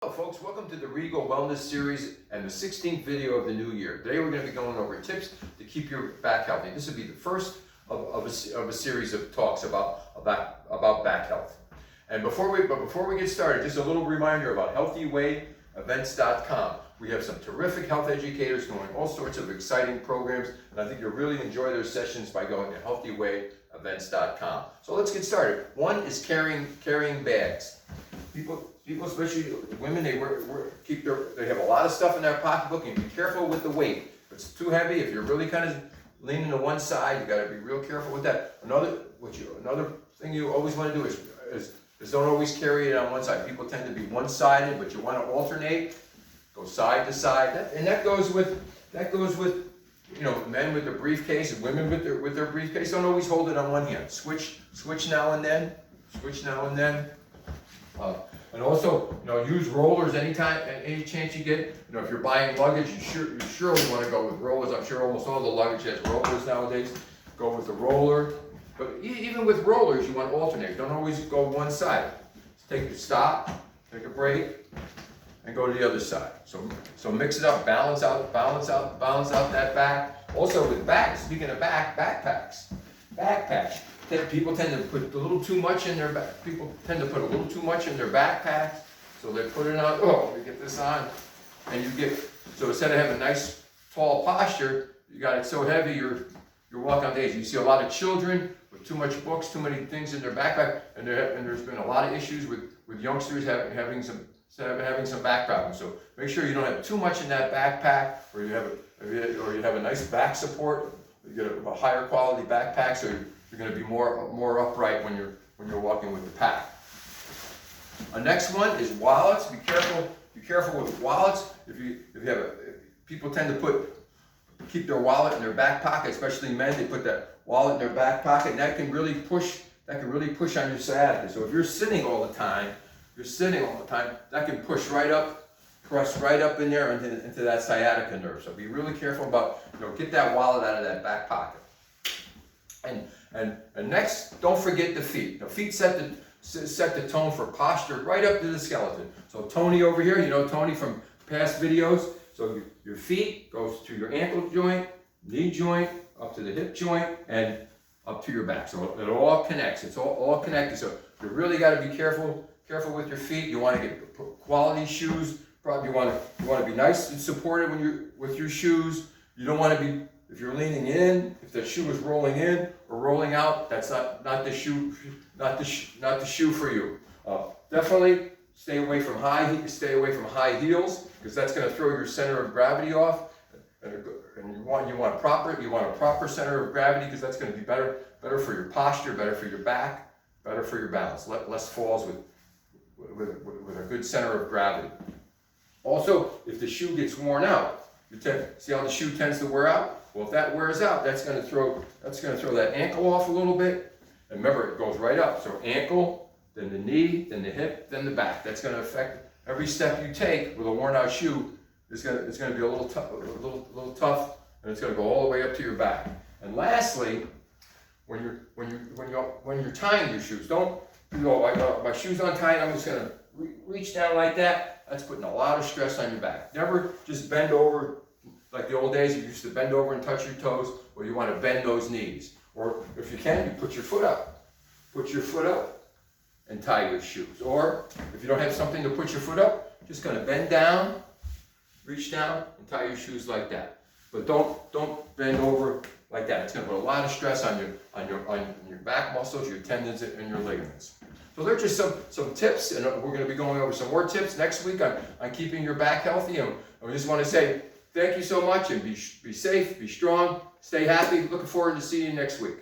Hello folks, welcome to the Regal Wellness Series and the 16th video of the new year. Today we're going to be going over tips to keep your back healthy. This will be the first of a series of talks about back health. And before we get started, just a little reminder about HealthyWayEvents.com. We have some terrific health educators doing all sorts of exciting programs, and I think you'll really enjoy their sessions by going to HealthyWayEvents.com. So let's get started. One is carrying bags. People, especially women, they have a lot of stuff in their pocketbook, and be careful with the weight. If it's too heavy, if you're really kind of leaning to one side, you got to be real careful with that. Another thing you always want to do is don't always carry it on one side. People tend to be one-sided, but you want to alternate, go side to side, and that goes with men with their briefcase and women with their briefcase. Don't always hold it on one hand. Switch now and then. And also, use rollers any chance you get. If you're buying luggage, you surely want to go with rollers. I'm sure almost all the luggage has rollers nowadays. Go with the roller. But even with rollers, you want to alternate. Don't always go one side. Stop, take a break, and go to the other side. So mix it up, balance out that back. Also with bags, speaking of backpacks. People tend to put a little too much in their back. People tend to put a little too much in their backpacks, so they put it on. Oh, we get this on, and so instead of having a nice tall posture, you got it so heavy you're walking on days. You see a lot of children with too much books, too many things in their backpack, and there's been a lot of issues with youngsters having some back problems. So make sure you don't have too much in that backpack, or you have a nice back support. You get a higher quality backpack, so you're going to be more upright when you're walking with the pack. Next one is wallets. Be careful with wallets. People tend to keep their wallet in their back pocket, especially men. They put that wallet in their back pocket, and that can really push on your sciatica. So if you're sitting all the time, that can press right up in there into that sciatica nerve. So be really careful about, get that wallet out of that back pocket. And next, don't forget the feet. The feet set the tone for posture right up to the skeleton. So Tony over here, Tony from past videos. So your feet goes to your ankle joint, knee joint, up to the hip joint, and up to your back. So it all connects. It's all connected. So you really got to be careful with your feet. You want to get quality shoes. Probably you want to be nice and supported with your shoes. You don't want to be, if you're leaning in, if the shoe is rolling in or rolling out, that's not the shoe for you. Definitely stay away from high heels, because that's going to throw your center of gravity off. And you want a proper center of gravity, because that's going to be better for your posture, better for your back, better for your balance. Less falls with a good center of gravity. Also, if the shoe gets worn out, see how the shoe tends to wear out? Well, if that wears out, that's going to throw that ankle off a little bit. And remember, it goes right up. So ankle, then the knee, then the hip, then the back. That's going to affect every step you take with a worn out shoe. It's going to be a little tough, and it's going to go all the way up to your back. And lastly, when you're tying your shoes, don't my shoes untied. I'm just going to reach down like that. That's putting a lot of stress on your back. Never just bend over like the old days. You used to bend over and touch your toes. Well, you want to bend those knees. Or if you can, you put your foot up. Put your foot up and tie your shoes. Or if you don't have something to put your foot up, just going to bend down, reach down, and tie your shoes like that. But don't bend over like that. It's going to put a lot of stress on your back muscles, your tendons, and your ligaments. So they're just some tips, and we're going to be going over some more tips next week on keeping your back healthy. And I just want to say thank you so much, and be safe, be strong, stay happy. Looking forward to seeing you next week.